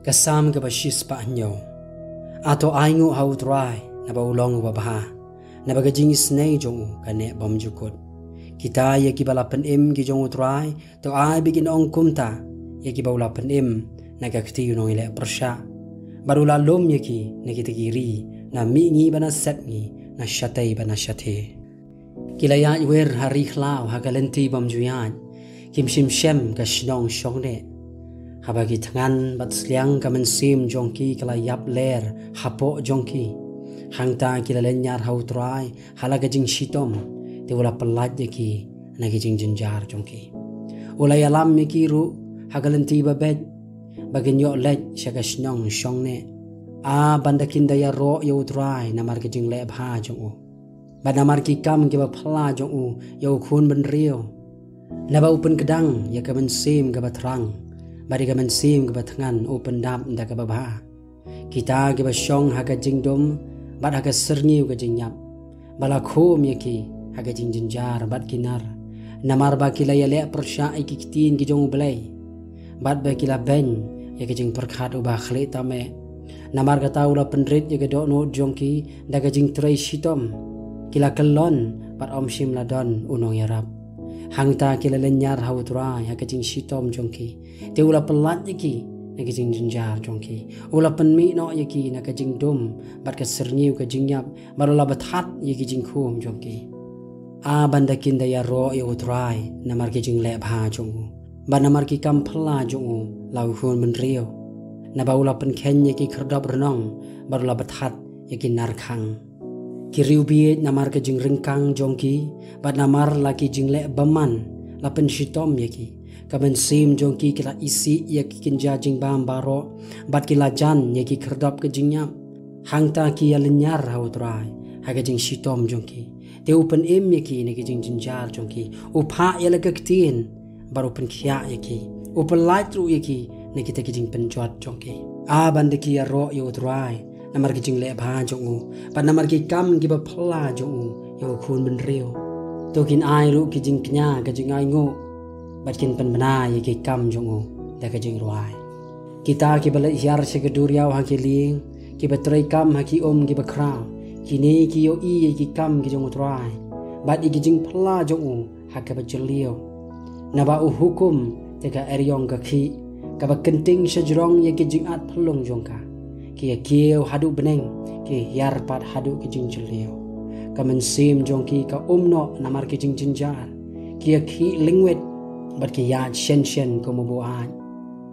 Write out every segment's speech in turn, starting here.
kasam ke bashis pa anyo ato aingu hautrai na baulong babaha na bagajing snei jong kane bam jukut kita ye ki balapan im ki jong utrai to ai bigin ong kumta ye ki baulapan im na gakti no ile persha barula lom ye ki na kitagiri na mi ngi bana set ngi na shatai bana shathe kilaya wer hari khlaw hagalenti bam juyan kim shim shem ka shnong shongne habagi thangan bat sliang kamen sim jongki kala yap ler hapo jongki hangta kilalen nyar hautrai halaga jing shitom te wala pelat yaki nagi jing jenjar jongki ulai alam yaki ru hagalenti babet bagin yo lej shaga shnong shongne a bandakin daya ro yo utrai namar ke jing le bha jongu banamar ki kam ke ba phla jongu yo khun ban rio naba upen kedang ya kamen sim ke batrang bari kamen sim ke batngan open dap nda ke ba kita ke ba shong haga jing dom bat haga serniu ke jing nyap bala khom yaki haga jing jenjar bat kinar namar ba kila ya le persha ikitin ki jong belai bat ba kila ben ya ke jing perkhat uba khli tame namar ka taula pendrit ya ke do no jongki daga jing trai shitom kila kelon bat om shim ladon unong yarap hangta kila lenyar hautrai ya ke jing shitom jongki te ula pelat yaki na ke jing jenjar jongki ula penmi no yaki na ke jing dum bat ka serniu ke jing yap barula bathat yaki jing khum jongki a bandakin daya ro ya utrai namar ke jing le bha jongu banamar ki kam phla jongu lau hun men rio na baula pen khen yaki khrdab renong barula bathat yaki narkhang ki riu biet namar ke jing ringkang jongki bat namar laki jing le baman la pen shitom yaki kaben sim jongki kila isi yaki kinja jing bam baro bat kila jan yaki khrdab ke jing nyap hangta ki yalenyar hautrai haga jing shitom jongki te upen im yaki ne ke jing jinjar jongki upha yala kaktin baru pen khya yaki upen light ru yaki ne kita ke jing penjot jongki a bandiki ya ro yo utrai namar ki jing le bha jongu pat namar ki kam ki ba phla jongu yo khun ben rio to kin ai ru ki jing knya ka jing ai ngo bat kin pen bana ye ki kam jongu da ka jing ruai kita ki bala yar se ke duriau ha ki ling ki batrai kam ha ki om ki ba khra kini ki yo i ye ki kam ki jong utrai bat i ki jing phla jongu ha ka ba jelio na ba u hukum te ka eryong ka khi ka ba kenting sejrong ye ki jing at phlong jongka ki kieu hadu beneng ki yar pat hadu ki jing jelio kamen sim jongki ka umno namar ki jing jinjar ki khi lingwet bat ki ya shen shen ko mo an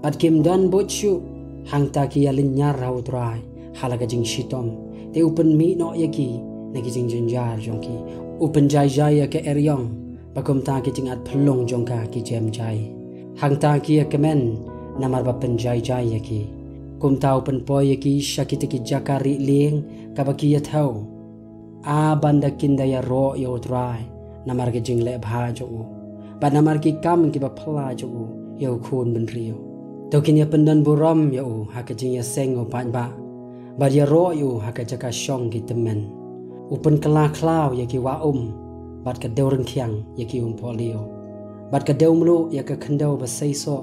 bat kim dan bochu hangta ki yalin nyar hautrai halaga jing shitom te upen mi no yaki na ki jing jinjar jongki upen jai jai ke eryong bakom ta ki jing at phlong jongka ki jem jai hangta ki kemen namar ba pen jai jai yaki kum tau pen poy yaki shakiti ki jakari ling kabaki ya thau a banda kinda ya ro yo trai namar ke jing le bha jongu ba namar ki kam ki ba phla jongu yo khun ben rio to kin ya pendan buram yo ha ke jing ya seng o pan ba ba ya ro yo ha ke jaka shong ki temen upen kala klaw ya ki wa bat ka deu reng khiang ya ki polio bat ka deu mlu ya ka khandau ba sei so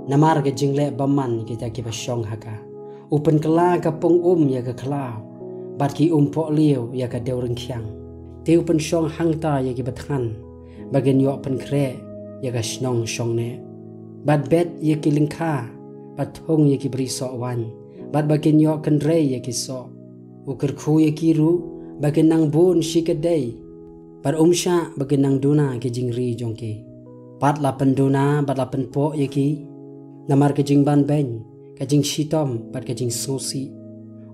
namar ke jing le baman kita ki ba shong haka upen kala ka pong ya ka klaw bat ki polio ya ka deu reng khiang te upen shong hangta ya ki bathan bagen yo pen kre ya ka snong shong ne bat bet ya ki lingkha bat thong ya ki bri so wan bat bagen yo kan re ya ki so uker khu ya ki ru bagen nang bon shikadai bat sha bagen nang duna ki jingri jongki pat la pen duna bat la pen po ya ki namar ke jing ban ben ka jing shitom bat ka jing sosi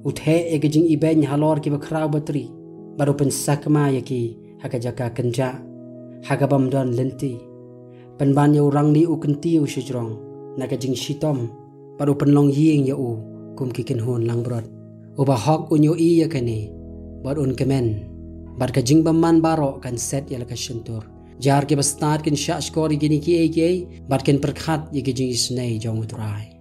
uthe e ka jing iben halor ki bakhraw batri baru pen sakma yaki haka jaka kenja haka bam don lenti pen ban yo rang ni u kenti u shijrong na ka jing shitom baru pen long ying ya u kum ki ken hon lang brot u ba hok u nyo i ya kani bat un kemen bat ka jing bam man baro kan set ya la ka shintur jar ke bastat ken sha skori gini ki bat ken perkhat ye ke jing snei jong utrai